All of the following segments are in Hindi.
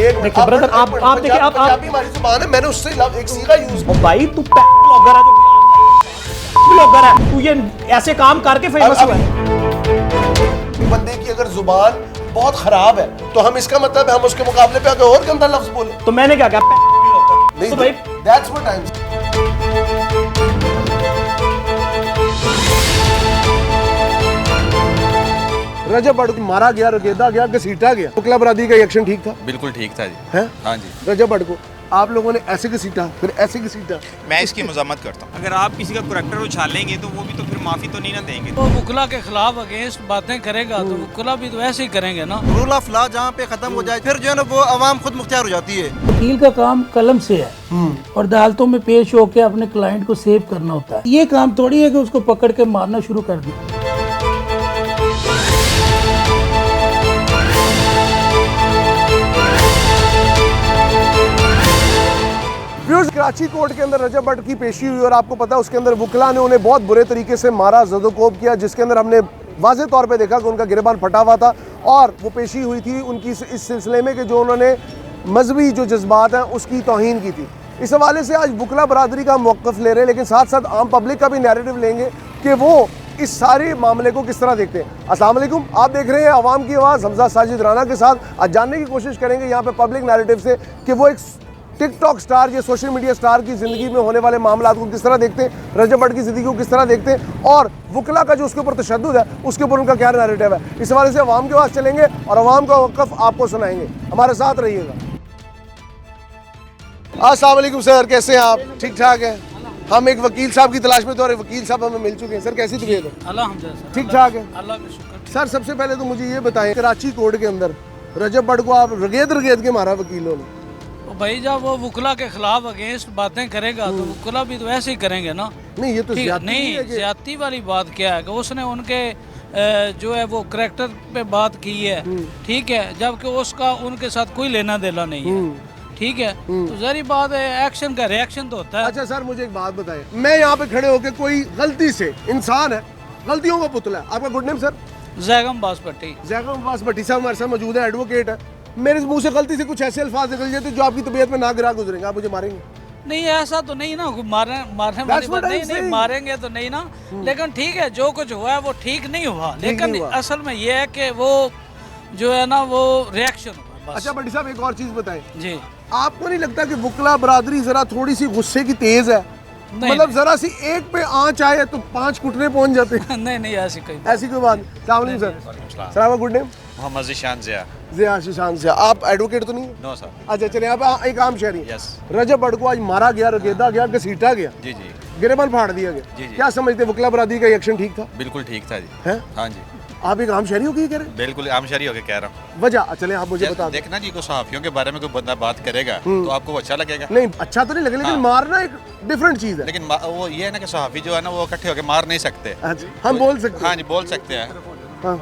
देखिए ब्रदर, आप देखिए, आप हमारी जुबान है, मैंने उससे एक सीगा यूज किया। भाई तू ब्लॉगर है, जो ब्लॉगर है, तू ये ऐसे काम करके फेमस हुआ है। बंदे की अगर जुबान बहुत खराब है तो हम इसका मतलब है हम उसके मुकाबले पे आगे और गंदा लफ्ज बोले। तो मैंने क्या कहा? नहीं तो भाई दैट्स व्हाट आई एम। रजब बड़कू मारा गया, रगेदा गया, घसीटा गया, बुकला बरादरी का एक्शन ठीक था? बिल्कुल ठीक था जी। है हाँ जी। रजब बड़कू आप लोगों ने ऐसे घसीटा, फिर ऐसे घसीटा। मैं इसकी मजम्मत करता हूँ। अगर आप किसी का करैक्टर उछालेंगे तो वो भी तो फिर माफी तो नहीं ना देंगे। तो वुकला के खिलाफ अगेंस्ट बातें करेगा तो वुकला भी तो ऐसे ही करेंगे ना। रूल ऑफ लॉ जहाँ पे खत्म हो जाए फिर जो है ना वो अवाम खुद मुख्तियार हो जाती है। वकील का काम कलम से है और अदालतों में पेश होकर अपने क्लाइंट को सेव करना होता है। ये काम थोड़ी है कि उसको पकड़ के मारना शुरू कर दे। व्यूअर्स, कराची कोर्ट के अंदर रजब भट्ट की पेशी हुई और आपको पता है उसके अंदर वुकला ने उन्हें बहुत बुरे तरीके से मारा, ज़दोकोब किया, जिसके अंदर हमने वाज़े तौर पे देखा कि उनका गिरबान फटा हुआ था और वो पेशी हुई थी उनकी इस सिलसिले में कि जो उन्होंने मजहबी जो जज्बात हैं उसकी तौहीन की थी। इस हवाले से आज वुकला बरादरी का मौक़िफ़ ले रहे हैं, लेकिन साथ साथ आम पब्लिक का भी नैरेटिव लेंगे कि वो इस सारे मामले को किस तरह देखते हैं। अस्सलाम वालेकुम, आप देख रहे हैं अवाम की आवाज़ हमजा साजिद राना के साथ। आज जानने की कोशिश करेंगे यहाँ पे पब्लिक नैरेटिव से कि वो एक टिकटॉक स्टार या सोशल मीडिया स्टार की ज़िंदगी में होने वाले मामला को किस तरह देखते हैं, रजब भट्ट की ज़िंदगी को किस तरह देखते हैं और वुकला का जो उसके ऊपर तशद्दुद है उसके ऊपर उनका क्या नैरेटिव है। इस हवाले से अवाम के पास चलेंगे और अवाम का वक़्फ़ आपको सुनाएंगे। हमारे साथ रहिएगा। अस्सलाम वालेकुम सर, कैसे हैं आप? ठीक ठाक है। हम एक वकील साहब की तलाश में थे और एक वकील साहब हमें मिल चुके हैं। सर कैसी तबीयत है? अल्हम्दुलिल्लाह ठीक ठाक है। अल्लाह का शुक्र। सर सबसे पहले तो मुझे ये बताएं, कराची कोर्ट के अंदर रजब भट्ट को आप रगेद के मारा वकीलों ने। तो भाई जब वो वुकला के खिलाफ अगेंस्ट बातें करेगा तो वुकला भी तो ऐसे ही करेंगे ना। नहीं ये तो ठीक है, ज़्यादती नहीं है कि ज्यादती वाली बात क्या है कि उसने उनके जो है वो करैक्टर पे बात की है, ठीक है, जबकि उसका उनके साथ कोई लेना देना नहीं है, ठीक है। तो जहरी बात है, एक्शन का रिएक्शन तो होता है। अच्छा सर मुझे एक बात बताएं, मैं यहाँ पे खड़े होके कोई गलती से, इंसान है, गलतियों का पुतला है। आपका गुड नेम सर? जैगम बासपट्टी। जैगम अब्बास भट्टी साहब हमारे साथ मौजूद है, एडवोकेट है। मेरे मुंह से गलती से कुछ ऐसे अल्फाज निकल जाते जो आपकी तबीयत में ना गिरा गुजरेंगे, आप मुझे मारेंगे? नहीं ऐसा तो नहीं ना, मारने वाली बात नहीं, मारेंगे तो नहीं ना, लेकिन ठीक है जो कुछ हुआ है वो ठीक नहीं हुआ, लेकिन असल में ये है कि वो जो है ना वो रिएक्शन हुआ। अच्छा भट्टी साहब एक और चीज बताएं जी, आपको नहीं लगता कि वुकला बरादरी जरा थोड़ी सी गुस्से की तेज है? मतलब जरा सी एक पे आंच आए तो 5 कुटने पहुंच जाते हैं। नहीं ऐसी कोई बात। अस्सलाम वालेकुम सर। सर आपका गुड नेम? मोहम्मद ज़िशान ज़िया। ज़िया शिशान से। आप एडवोकेट तो नहीं? No sir. अच्छा चलिए, आप एक आम शहरी। यस। रजब भट्ट को आज मारा गया, रगेदा गया, घसीटा गया, जी जी। गिरबान फाड़ दिया गया। जी जी। क्या समझते वुकला बरादरी का एक्शन ठीक था? बिल्कुल ठीक था जी। है? हाँ जी। आप एक आम शहरी हो कि कह रहे हैं? बिल्कुल आमशरी होकर कह रहा हूँ। वजह चले आप मुझे बता दें। देखना जी, कोई सहाफियों के बारे में कोई बंदा बात करेगा तो आपको वो अच्छा लगेगा। नहीं अच्छा तो नहीं लगे, लेकिन हाँ। मारना एक डिफरेंट चीज है। लेकिन वो ये है ना कि सहाफी जो है ना वो इकट्ठे होकर मार नहीं सकते। अच्छा, हम बोल सकते हाँ जी, बोल सकते हैं, हाँ।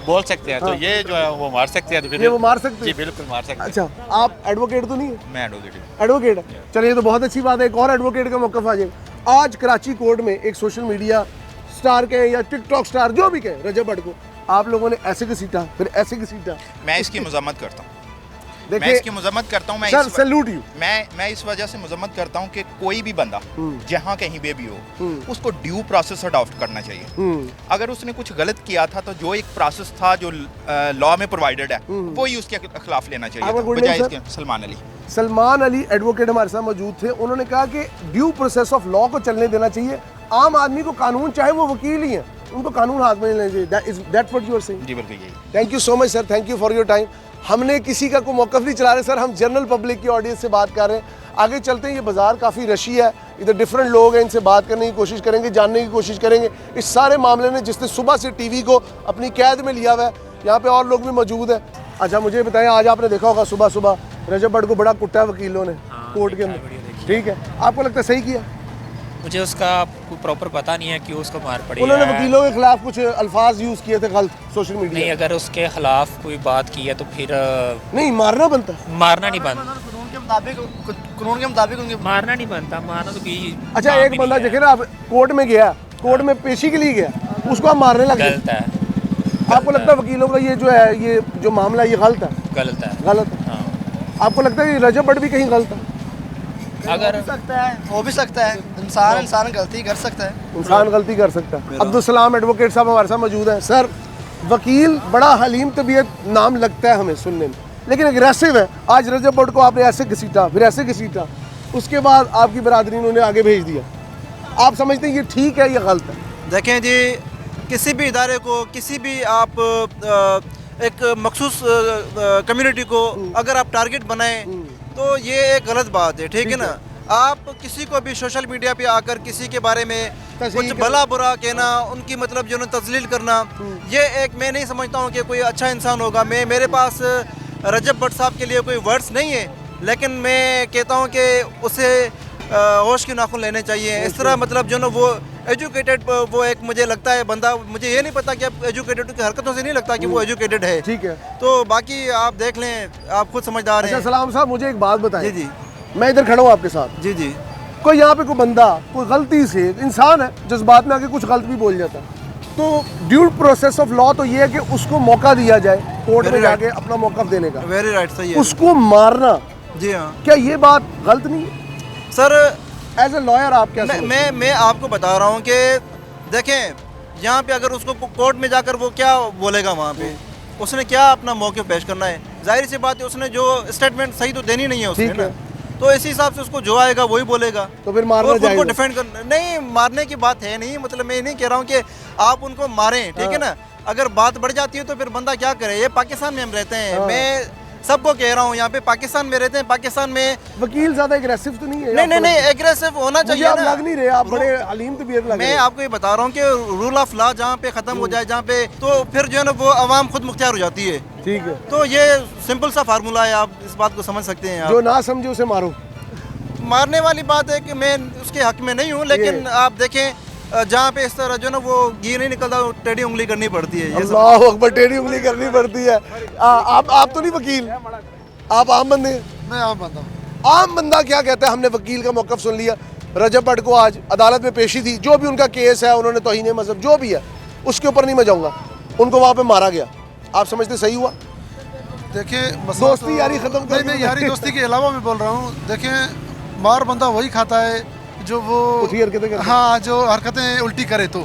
बोल सकते हैं। तो ये जो है वो मार सकते हैं। तो फिर ये वो मार सकते जी हैं? बिल्कुल मार सकते हैं। अच्छा आप एडवोकेट तो नहीं है? मैं एडवोकेट हूँ। एडवोकेट है, चलिए तो बहुत अच्छी बात है, एक और एडवोकेट का मौक़िफ़ आ जाएगा। आज कराची कोर्ट में एक सोशल मीडिया स्टार के या टिकटॉक स्टार जो भी कहे, रजब भट्ट को आप लोगों ने ऐसे घसीटा, फिर ऐसे घसीटा। मैं इसकी मजम्मत करता हूँ। मैं देखिए इसकी मजम्मत करता हूँ। Sir salute you. मैं इस वजह से मजम्मत करता हूँ कि कोई भी बंदा जहाँ कहीं पे भी हो उसको ड्यू प्रोसेस अडॉप्ट करना चाहिए। अगर उसने कुछ गलत किया था तो जो एक प्रोसेस था जो लॉ में प्रोवाइडेड है वही उसके खिलाफ लेना चाहिए था, बजाय इसके। सलमान अली एडवोकेट हमारे साथ मौजूद थे, उन्होंने कहा कि ड्यू प्रोसेस ऑफ लॉ को चलने देना चाहिए। आम आदमी को कानून, चाहे वो वकील ही है, उनको कानून हाथ में लेना चाहिए। That's what you are saying? जी बिल्कुल यही। Thank you so much sir, thank you for your time. हमने किसी का कोई मौक़िफ़ नहीं चला रहे सर, हम जनरल पब्लिक की ऑडियंस से बात कर रहे हैं। आगे चलते हैं, ये बाज़ार काफ़ी रशी है, इधर डिफरेंट लोग हैं, इनसे बात करने की कोशिश करेंगे, जानने की कोशिश करेंगे इस सारे मामले में, जिसने सुबह से टीवी को अपनी कैद में लिया हुआ है। यहाँ पे और लोग भी मौजूद हैं। अच्छा मुझे बताएं, आज आपने देखा होगा सुबह सुबह रजब भट्ट को बड़ा कुटा वकीलों ने कोर्ट के अंदर, ठीक है, आपको लगता है सही किया? मुझे उसका प्रॉपर पता नहीं है क्यों उसको मार पड़ी उन्होंने है। वकीलों के खिलाफ कुछ अल्फाज यूज़ किए थे गलत सोशल नहीं, मीडिया। अगर उसके खिलाफ कोई बात की है तो फिर नहीं मारना बनता है। मारना नहीं बनता। कानून के मुताबिक उनके मारना नहीं बनता, मारना तो कोई अच्छा काम एक ही बंदा नहीं है। देखे ना, आप कोर्ट में गया, कोर्ट में पेशी के लिए गया, उसको आप मारने लगे। गलत है। आपको लगता है वकीलों का ये जो है, ये जो मामला ये गलत है? गलत है। गलत है। हाँ। आपको लगता है कि रजब भट्ट भी कहीं गलत है? अगर हो भी सकता है, इंसान गलती कर सकता है। इंसान गलती कर सकता है। अब्दुल सलाम एडवोकेट साहब हमारे साथ मौजूद हैं। सर, वकील बड़ा हलीम तबीयत नाम लगता है हमें सुनने में, लेकिन एग्रेसिव है। आज रजब भट्ट को आपने ऐसे घसीटा, फिर ऐसे घसीटा, उसके बाद आपकी बरादरी ने उन्हें आगे भेज दिया। आप समझते हैं ये ठीक है या गलत है? देखें जी, किसी भी इदारे को, किसी भी आप एक मखसूस कम्युनिटी को अगर आप टारगेट बनाएं तो ये एक गलत बात है, ठीक है ना। आप किसी को भी सोशल मीडिया पे आकर किसी के बारे में कुछ भला बुरा कहना, उनकी मतलब जो तजलील करना, ये एक मैं नहीं समझता हूँ कि कोई अच्छा इंसान होगा। मेरे पास रजब भट्ट साहब के लिए कोई वर्ड्स नहीं है, लेकिन मैं कहता हूँ कि उसे होश के नाखून लेने चाहिए। इस तरह मतलब जो ना वो एजुकेटेड, वो एक मुझे लगता है बंदा, मुझे ये नहीं पता कि अब एजुकेटेड की हरकतों से नहीं लगता कि वो एजुकेटेड है। ठीक है, तो बाकी आप देख लें, आप खुद समझदार अच्छा हैं। सलाम साहब, मुझे एक बात बताएं। जी जी मैं इधर खड़ा हूँ आपके साथ, जी जी। कोई यहाँ पे कोई बंदा कोई गलती से, इंसान है, जज्बात में आके कुछ गलत भी बोल जाता है, तो ड्यू प्रोसेस ऑफ लॉ तो ये है कि उसको मौका दिया जाए कोर्ट में Very जाके अपना मौकफ देने का। वेरी राइट, सही है। उसको मारना, जी हाँ क्या ये बात गलत नहीं है? सर, एज ए लॉयर आप क्या समझते हैं? मैं आपको बता रहा हूँ कि देखें, यहाँ पे अगर उसको कोर्ट में जाकर वो क्या बोलेगा, वहाँ पे उसने क्या अपना मौक़िफ़ पेश करना है। जाहिर सी बात है, उसने जो स्टेटमेंट सही तो देनी नहीं है उसने ठीक ना, है। तो इसी हिसाब से उसको जो आएगा वही बोलेगा। तो फिर मारना और खुद जाएगा? को डिफेंड कर, नहीं मारने की बात है नहीं। मतलब मैं ये नहीं कह रहा हूँ कि आप उनको मारें, ठीक है ना। अगर बात बढ़ जाती है तो फिर बंदा क्या करे। ये पाकिस्तान में हम रहते हैं, मैं सबको कह रहा हूँ, यहाँ पे पाकिस्तान में रहते हैं। पाकिस्तान में वकील ज्यादा एग्रेसिव तो नहीं है? नहीं एग्रेसिव होना मुझे चाहिए आप ना। लग नहीं रहे, आप बड़े हलीम तबीयत लग रहे मैं हैं। आपको ये बता रहा हूँ कि रूल ऑफ लॉ जहाँ पे ख़त्म हो जाए, जहाँ पे, तो फिर जो है ना वो आवाम खुद मुख्तियार हो जाती है। ठीक है, तो ये सिंपल सा फार्मूला है, आप इस बात को समझ सकते हैं। जो आप ना समझे उसे मारो। मारने वाली बात है कि मैं उसके हक में नहीं हूँ, लेकिन आप देखें जहाँ पे इस तरह जो ना वो घी नहीं निकलता, वो टेढ़ी उंगली करनी पड़ती है। ये सब अल्लाह अकबर, टेढ़ी उंगली करनी पड़ती है। आप तो नहीं वकील, आप आम बंदे हैं। मैं आम बंदा हूँ। आम बंदा क्या कहता है? हमने वकील का मौक़िफ़ सुन लिया, रजब भट्ट को आज अदालत में पेशी थी, जो भी उनका केस है, उन्होंने तौहीन मज़हब जो भी है उसके ऊपर नहीं मैं जाऊँगा, उनको वहाँ पे मारा गया। आप समझते सही हुआ? देखिए, दोस्ती यारी खत्म कर नहीं, यारी दोस्ती के अलावा मैं बोल रहा हूँ। देखिए, मार बंदा वही खाता है जो वो उठी हरकतें करता है। हाँ, जो हरकतें उल्टी करे। तो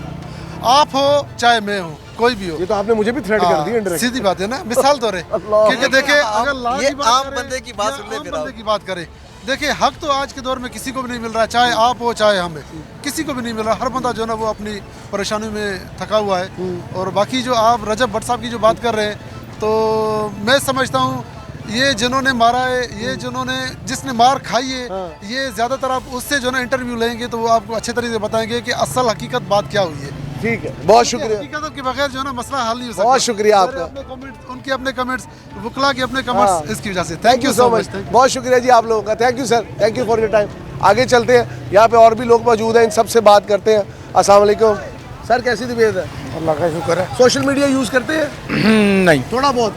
आप हो चाहे मैं हूँ, कोई भी हो। ये तो आपने मुझे भी थ्रेट कर दी इंडायरेक्ट। सीधी बात है ना, मिसाल तो रहे। क्योंकि देखिए, अगर लॉ ये की बात आम करें बंदे की बात या सुन ले आम फिर बंदे आप। की बात करें, देखिए हक तो आज के दौर में किसी को भी नहीं मिल रहा है, चाहे आप हो चाहे हमें, किसी को भी नहीं मिल रहा। हर बंदा जो है ना वो अपनी परेशानी में थका हुआ है। और बाकी जो आप रजब भट्ट साहब की जो बात कर रहे हैं, तो मैं समझता हूँ ये जिन्होंने मारा है, ये जिसने मार खाई है, ये ज़्यादातर आप उससे जो ना इंटरव्यू लेंगे तो वो आपको अच्छे तरीके से बताएंगे कि असल हकीकत बात क्या हुई है। ठीक है, बहुत शुक्रिया, हकीकत के बगैर जो है ना मसला हल नहीं हो सकता। बहुत शुक्रिया मेरे आपका। अपने कमेंट्स, उनके अपने कमेंट्स, वकला के अपने कमेंट्स, इसकी वजह से थैंक यू सो मच। बहुत शुक्रिया जी आप लोगों का। Thank you sir, thank you for your time. आगे चलते हैं, यहाँ पे और भी लोग मौजूद हैं, इन सबसे बात करते हैं। अस्सलाम वालेकुम सर, कैसी तबीयत है? अल्लाह का शुक्र है। सोशल मीडिया यूज़ करते हैं? नहीं, थोड़ा बहुत।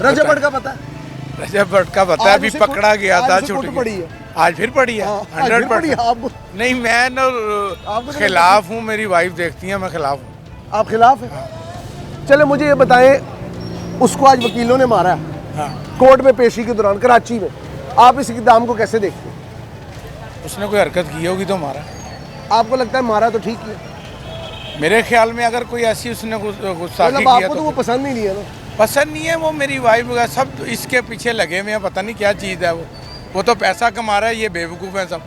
रजब भट्ट का पता है? रजब भट्ट का पता है, आज अभी उसे पकड़ा गया आज था, उसे छूट कुट गया। पड़ी है। आज फिर पड़ी है, हाँ, आज फिर पड़ी है। 100%। आप नहीं, मैं ना आपको तो खिलाफ हूँ, मेरी वाइफ देखती है मैं खिलाफ हूँ। आप खिलाफ हैं? चले मुझे ये बताएं, उसको आज वकीलों ने मारा है हाँ, कोर्ट में पेशी के दौरान कराची में, आप इस इक़दाम को कैसे देखते हैं? उसने कोई हरकत की होगी तो मारा। आपको लगता है मारा तो ठीक है? मेरे ख्याल में अगर कोई ऐसी उसने गुस्ताखी मतलब किया आपको तो वो तो पसंद ही नहीं है ना? पसंद नहीं है। वो मेरी वाइफ वगैरह सब इसके पीछे लगे हुए हैं, पता नहीं क्या चीज़ है वो तो पैसा कमा रहा है, ये बेवकूफ़ है सब।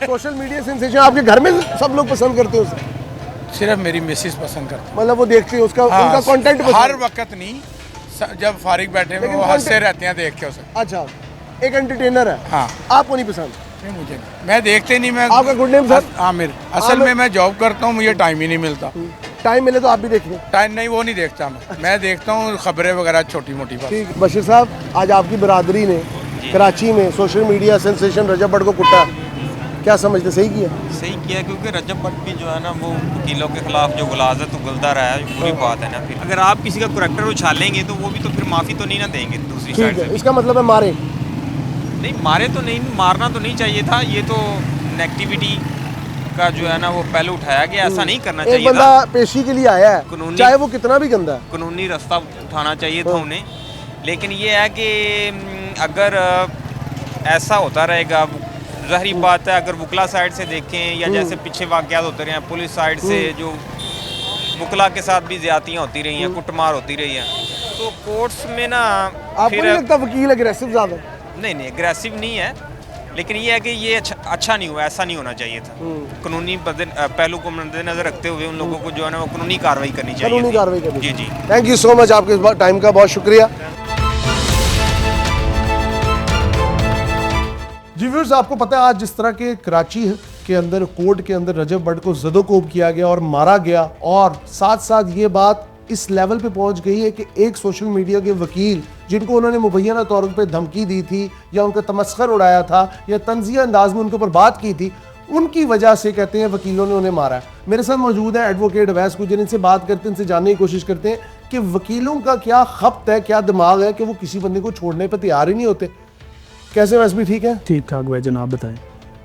सोशल मीडिया सेंसेशन आपके घर में सब लोग पसंद करते हो उसे? सिर्फ मेरी मिसेस पसंद करती मतलब वो देखते हैं उसका, है। उनका कंटेंट हर वक्त नहीं, जब फारिग बैठे हुए लेकिन वो हंसते content- रहते हैं देख के उसे। अच्छा, एक एंटरटेनर है। हाँ, आपको नहीं पसंद? नहीं मुझे नहीं, मैं देखते नहीं। मैं आपका गुड नेम सर? आमिर। असल में मैं जॉब करता हूँ, मुझे टाइम ही नहीं मिलता। टाइम मिले तो आप भी देखें। टाइम नहीं, वो नहीं देखता मैं देखता हूँ खबरें वगैरह छोटी मोटी बात। ठीक, बशीर साहब, आज आपकी बरादरी ने कराची में सोशल मीडिया सेंसेशन रजब भट्ट को कुटा, क्या समझते, सही किया? सही किया, क्योंकि रजब भट्ट भी जो है ना वो वकीलों के खिलाफ जो गुलाजत उगलता रहा है, बुरी बात है ना। फिर अगर आप किसी का करैक्टर उछालेंगे तो वो भी तो फिर माफ़ी तो नहीं ना देंगे दूसरी ठीक साइड है, से। इसका मतलब है मारे? नहीं, मारे तो नहीं, मारना तो नहीं चाहिए था। ये तो नेगेटिविटी का जो है ना वो पहलू उठाया गया, ऐसा नहीं करना एक चाहिए बंदा था। पेशी के लिए आया है, कानूनी- चाहे वो कितना भी गंदा है। कानूनी रास्ता उठाना चाहिए था उन्हें। लेकिन ये है कि अगर ऐसा होता रहेगा, ज़ाहिर बात है अगर वकला साइड से देखें या जैसे पीछे वाक़यात होते रहे हैं, पुलिस साइड से जो वकला के साथ भी ज़्यादतियाँ होती रही हैं, कुटमार होती रही हैं, तो कोर्ट्स में ना आपको नहीं लगता वकील अग्रेसिव ज़्यादा? नहीं एग्रेसिव नहीं है, लेकिन ये है कि ये अच्छा नहीं हुआ, ऐसा नहीं होना चाहिए था। कानूनी पहलू को मद्देनजर रखते हुए उन लोगों को जो है ना वो कानूनी कार्रवाई करनी चाहिए। कानूनी कार्रवाई करनी। जी जी, थैंक यू सो मच, आपके इस टाइम का बहुत शुक्रिया। जी व्यूअर्स, आपको पता है आज जिस तरह के कराची के अंदर कोर्ट के अंदर रजब भट्ट को ज़दोकोब किया गया और मारा गया, और साथ साथ ये बात इस लेवल पे पहुंच गई है कि एक सोशल मीडिया के वकील जिनको उन्होंने मुबैना तौर पे धमकी दी थी या उनका तमस्खर उड़ाया था या तंज़िया अंदाज में उनके ऊपर बात की थी, उनकी वजह से कहते हैं वकीलों ने उन्हें मारा है। मेरे साथ मौजूद है एडवोकेट अवैस गुजर, इनसे बात करते हैं, इनसे जानने की कोशिश करते हैं कि वकीलों का क्या खप्त है, क्या दिमाग है कि वो किसी बंदे को छोड़ने पर तैयार ही नहीं होते। कैसे वैसे भी ठीक है? ठीक ठाक भाई जनाब, बताएं।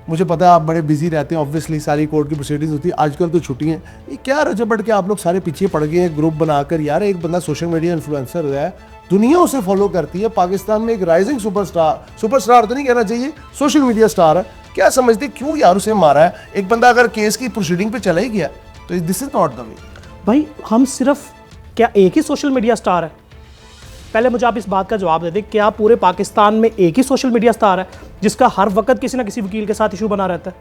मुझे पता है आप बड़े बिजी रहते हैं, ऑब्वियसली सारी कोर्ट की प्रोसीडिंग्स होती है, आजकल तो छुट्टी हैं। ये क्या रजब भट्ट के आप लोग सारे पीछे पड़ गए हैं ग्रुप बनाकर? यार एक बंदा सोशल मीडिया इन्फ्लुएंसर है, दुनिया उसे फॉलो करती है, पाकिस्तान में एक राइजिंग सुपरस्टार तो नहीं कहना चाहिए, सोशल मीडिया स्टार है। क्या समझते क्यों यार उसे मारा है? एक बंदा अगर केस की प्रोसीडिंग पे चला ही गया तो this is not the way. भाई हम सिर्फ क्या एक ही सोशल मीडिया स्टार है? पहले मुझे आप इस बात का जवाब दे दें, क्या पूरे पाकिस्तान में एक ही सोशल मीडिया स्टार है जिसका हर वक्त किसी ना किसी वकील के साथ इशू बना रहता है?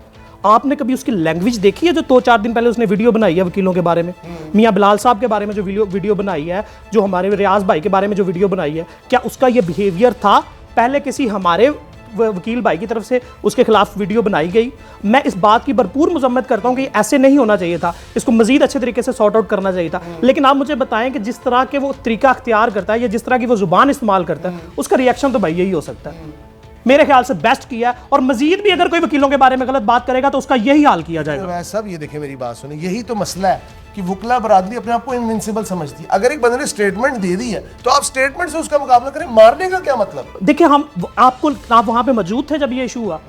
आपने कभी उसकी लैंग्वेज देखी है जो 2-4 दिन पहले उसने वीडियो बनाई है वकीलों के बारे में, मियां बिलाल साहब के बारे में जो वीडियो बनाई है, जो हमारे रियाज भाई के बारे में जो वीडियो बनाई है, क्या उसका ये बिहेवियर था पहले किसी हमारे वकील भाई की तरफ से उसके खिलाफ वीडियो बनाई गई? मैं इस बात की भरपूर मजम्मत करता हूं कि ऐसे नहीं होना चाहिए था, इसको मजीद अच्छे तरीके से सॉर्ट आउट करना चाहिए था। लेकिन आप मुझे बताएं कि जिस तरह के वो तरीका अख्तियार करता है या जिस तरह की वो जुबान इस्तेमाल करता है, उसका रिएक्शन तो भाई यही हो सकता है। मेरे ख्याल से बेस्ट किया है, और मजीद भी अगर कोई वकीलों के बारे में गलत बात करेगा तो उसका यही हाल किया जाएगा। सब ये देखें, मेरी बात सुने, यही तो मसला है कि वकला बरादरी अपने आप को इनविंसिबल समझती है। अगर एक बंदे ने स्टेटमेंट दे दी है तो आप स्टेटमेंट से उसका मुकाबला करें, मारने का क्या मतलब? देखिए आप वहां पे मौजूद थे जब ये इशू हुआ,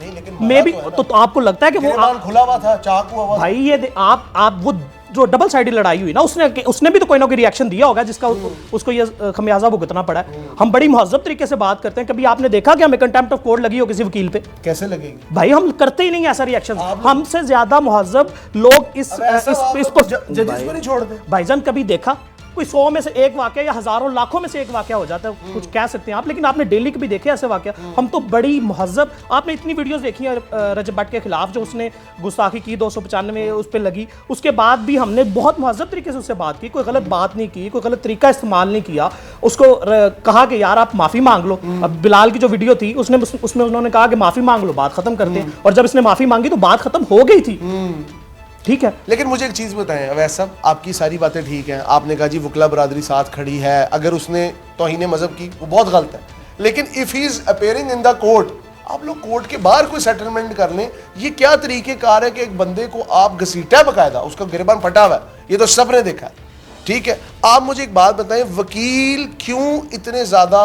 मैं भी तो आपको लगता है कि वो खुला हुआ था, चाकू हुआ भाई? ये आप वो जो डबल साइडेड लड़ाई हुई ना, उसने भी तो कोई ना कोई रिएक्शन दिया होगा जिसका उसको ये खमियाजा भुगतना पड़ा है। हम बड़ी महज़ब तरीके से बात करते हैं, कभी आपने देखा कि हमें कंटेम्प्ट ऑफ कोर्ट लगी हो किसी वकील पे? कैसे लगेगी भाई? हम करते ही नहीं ऐसा रिएक्शन। हमसे ज्यादा महज़ब लोग इस पर जजेस को नहीं छोड़ते। भाईजान कभी देखा कोई 100 में से एक वाकया या हजारों लाखों में से एक वाकया हो जाता है, कुछ कह सकते हैं आप, लेकिन आपने डेली कभी देखे ऐसे वाकया? हम तो बड़ी महज़ब, आपने इतनी वीडियोस देखी हैं रजब भट्ट के खिलाफ जो उसने गुस्ताखी की 295 उस पर लगी, उसके बाद भी हमने बहुत महज़ब तरीके से उससे बात की, कोई गलत बात नहीं की, कोई गलत तरीका इस्तेमाल नहीं किया, उसको कहा कि यार आप माफ़ी मांग लो। अब बिलाल की जो वीडियो थी उसमें उन्होंने कहा कि माफ़ी मांग लो, बात खत्म करते हैं, और जब इसने माफ़ी मांगी तो बात खत्म हो गई थी। ठीक है, लेकिन मुझे एक चीज़ बताएं अवैस साहब, आपकी सारी बातें ठीक हैं, आपने कहा जी वकला बरादरी साथ खड़ी है, अगर उसने तौहीन मजहब की वो बहुत गलत है, लेकिन if he is appearing in the court, आप लोग कोर्ट के बाहर कोई सेटलमेंट कर लें। ये क्या तरीक़ेकार है कि एक बंदे को आप घसीटा है, बाकायदा उसका गिरबान फटा हुआ है, ये तो सब ने देखा है। ठीक है, आप मुझे एक बात बताएं, वकील क्यों इतने ज़्यादा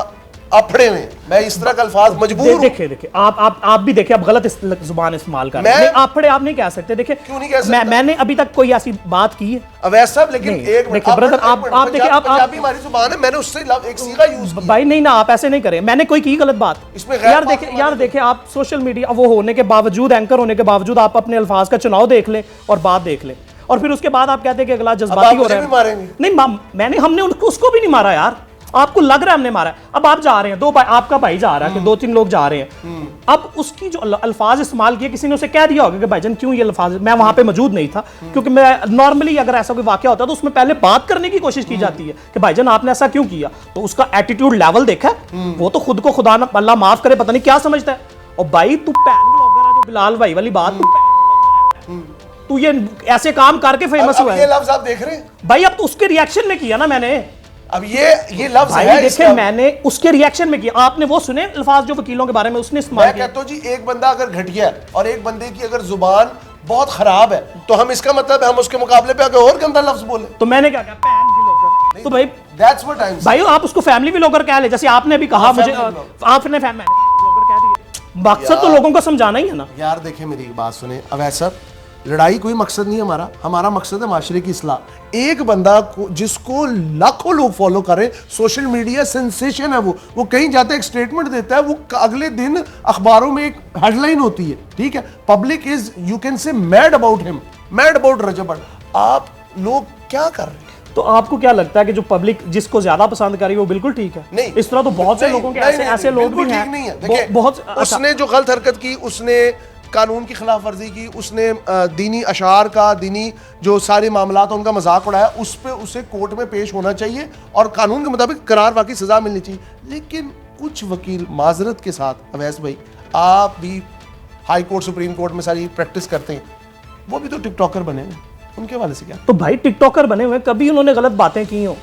अपड़े में, मैं इस तरह का अल्फाज मजबूर हूं। देखिए आप भी देखिए, आप गलत जुबान इस्तेमाल कर रहे हैं। अपड़े आप नहीं कह सकते। देखिए क्यों नहीं कह सकते? मैंने अभी तक कोई ऐसी बात की है अवैस साहब? लेकिन एक देखिए ब्रदर, आप देखिए, आप पंजाबी हमारी जुबान है, मैंने उससे एक सीगा यूज किया। भाई नहीं ना, आप ऐसे नहीं करें, मैंने कोई की गलत बात इसमें? यार देखिए आप सोशल मीडिया वो होने के बावजूद, एंकर होने के बावजूद आप अपने अल्फाज का चुनाव देख लें और बात देख लें, और फिर उसके बाद आप कहते हैं कि अगला जज्बाती हो रहा है। नहीं, हमने उसको भी नहीं मारा यार, आपको लग रहा है हमने मारा। अब आप जा रहे हैं, आपका भाई जा रहा है कि 2-3 लोग जा रहे हैं, अब उसकी जो अल्फाज इस्तेमाल किए, किसी ने उसे कह दिया होगा कि भाईजान क्यों ये अल्फाज, मैं वहां पे मौजूद नहीं था, क्योंकि मैं नॉर्मली अगर ऐसा कोई वाकया होता है तो उसमें पहले बात करने की कोशिश की जाती है कि भाईजान आपने ऐसा क्यों किया, तो उसका एटीट्यूड लेवल देखा, वो तो खुद को खुदा अल्लाह माफ करे पता नहीं क्या समझता है। और भाई तू पैन ब्लॉगर है, जो बिलाल भाई वाली बात, तू ये ऐसे काम करके फेमस हुआ है। ये लफ्ज आप देख रहे हैं भाई, अब तो उसके रिएक्शन में किया ना मैंने, अब ये लफ्ज है देखिए, मैंने उसके रिएक्शन में किया, आपने वो सुने अल्फाज जो वकीलों के बारे में उसने इस्तेमाल किया। मैं कहता हूं जी, एक बंदा अगर घटिया है और एक बंदे की अगर जुबान बहुत खराब है, तो हम इसका मतलब है हम उसके मुकाबले पे आगे और गंदा लफ्ज बोले, तो मैंने क्या कहा, पैन व्लॉगर, तो भाई दैट्स व्हाट आई एम भाई आप उसको फैमिली व्लॉगर कह ले, जैसे आपने भी कहा, मुझे आपने फैमिली व्लॉगर कह दिया, मकसद तो लोगों को समझाना ही है ना यार। देखें मेरी बात सुने अवैस साहब, लड़ाई कोई मकसद नहीं है हमारा, हमारा मकसद है माशरे की इस्लाह। एक बंदा को जिसको लाखों लोग फॉलो कर रहे हैं, सोशल मीडिया सेंसेशन है, वो कहीं जाता है एक स्टेटमेंट देता है, वो अगले दिन अखबारों में एक हेडलाइन होती है, ठीक है। Public is, you can say mad about him, mad about Rajab Bhatt. आप लोग क्या कर रहे हैं? तो आपको क्या लगता है कि जो पब्लिक जिसको ज्यादा पसंद कर रही है वो बिल्कुल ठीक है? नहीं, इस तरह तो बहुत से लोगों के ऐसे लोग भी हैं। नहीं है, देखिए बहुत उसने जो गलत हरकत की, उसने कानून की खिलाफ वर्जी की, उसने दीनी अशार का, दीनी जो सारे मामला उनका मजाक उड़ाया, उस पर उसे कोर्ट में पेश होना चाहिए और कानून के मुताबिक करार वाकई सजा मिलनी चाहिए। लेकिन कुछ वकील माजरत के साथ, अवैस भाई आप भी हाई कोर्ट सुप्रीम कोर्ट में सारी प्रैक्टिस करते हैं, वो भी तो टिकटॉकर बने हैं, उनके वाले से क्या? तो भाई टिकटॉकर बने हुए, कभी उन्होंने गलत बातें की हो,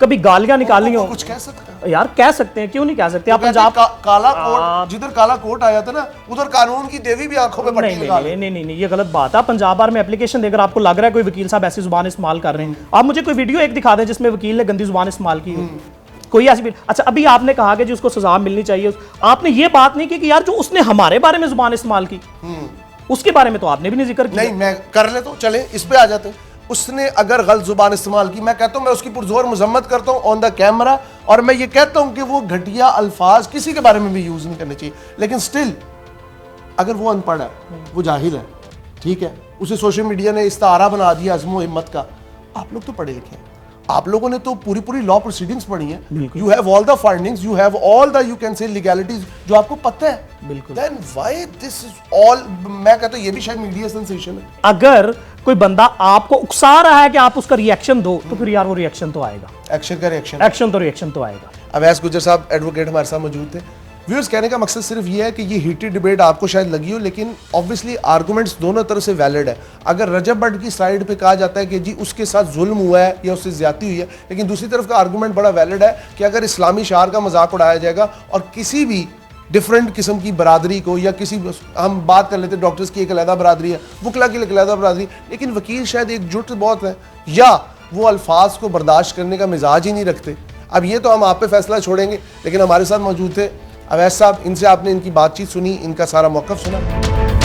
कभी गालियां निकाली हो, कुछ कह सकते हैं यार? कह सकते हैं, क्यों नहीं कह सकते? आप पंजाब काला कोट, जिधर काला कोट आया था ना, उधर कानून की देवी भी आंखों में पट्टी लगा नहीं, नहीं नहीं नहीं, ये गलत बात है। पंजाब बार में एप्लीकेशन देकर आपको लग रहा है कोई वकील साहब ऐसी जुबान इस्तेमाल कर रहे हैं, आप मुझे कोई वीडियो एक दिखा दें जिसमें वकील ने गंदी जुबान इस्तेमाल की हो, कोई ऐसी भी। अच्छा, अभी आपने कहा कि जी उसको सजा मिलनी चाहिए, आपने ये बात नहीं की कि यार जो उसने हमारे बारे में जुबान इस्तेमाल की, उसके बारे में तो आपने भी नहीं जिक्र किया। नहीं, मैं कर ले तो चले, इस पे आ जाते हैं। उसने अगर गलत जुबान इस्तेमाल की, मैं कहता हूं, मैं उसकी पुरजोर मजम्मत करता हूं ऑन द कैमरा, और मैं ये कहता हूं कि वो घटिया अल्फाज किसी के बारे में भी यूज नहीं करने चाहिए। लेकिन स्टिल अगर वो अनपढ़ है, वो जाहिल है, ठीक है, उसे सोशल मीडिया ने इस्तारा बना दिया अज़्म व हिम्मत का। आप लोग तो पढ़े लिखे हैं, आप लोगों ने तो पूरी लॉ प्रोसीडिंग्स पढ़ी हैं, you have all the findings, you have all the, you can say legalities जो आपको पता है। बिल्कुल। Then why this is all, मैं कहता हूं ये भी शायद मीडिया सेंसेशन है। अगर कोई बंदा आपको उकसा रहा है कि आप उसका रिएक्शन दो, तो फिर यार वो रिएक्शन तो आएगा, एक्शन का रिएक्शन, रिएक्शन तो आएगा। अवैस गुज्जर साहब एडवोकेट हमारे साथ मौजूद थे। व्यूअर्स, कहने का मकसद सिर्फ ये है कि ये हीटेड डिबेट आपको शायद लगी हो, लेकिन ऑब्वियसली आर्गुमेंट्स दोनों तरफ से वैलिड है। अगर रजब भट्ट की साइड पे कहा जाता है कि जी उसके साथ जुल्म हुआ है या उससे ज्यादती हुई है, लेकिन दूसरी तरफ का आर्गुमेंट बड़ा वैलिड है कि अगर इस्लामी शार का मजाक उड़ाया जाएगा और किसी भी डिफरेंट किस्म की बरादरी को, या किसी, हम बात कर लेते हैं डॉक्टर्स की एक अलहदा बरादरी है, वकला की एक अलहदा बरादरी, लेकिन वकील शायद एकजुट बहुत है, या वो अल्फाज को बर्दाश्त करने का मिजाज ही नहीं रखते। अब ये तो हम आप पे फैसला छोड़ेंगे, लेकिन हमारे साथ मौजूद थे अवैस साहब, इनसे आपने इनकी बातचीत सुनी, इनका सारा मौक़िफ़ सुना।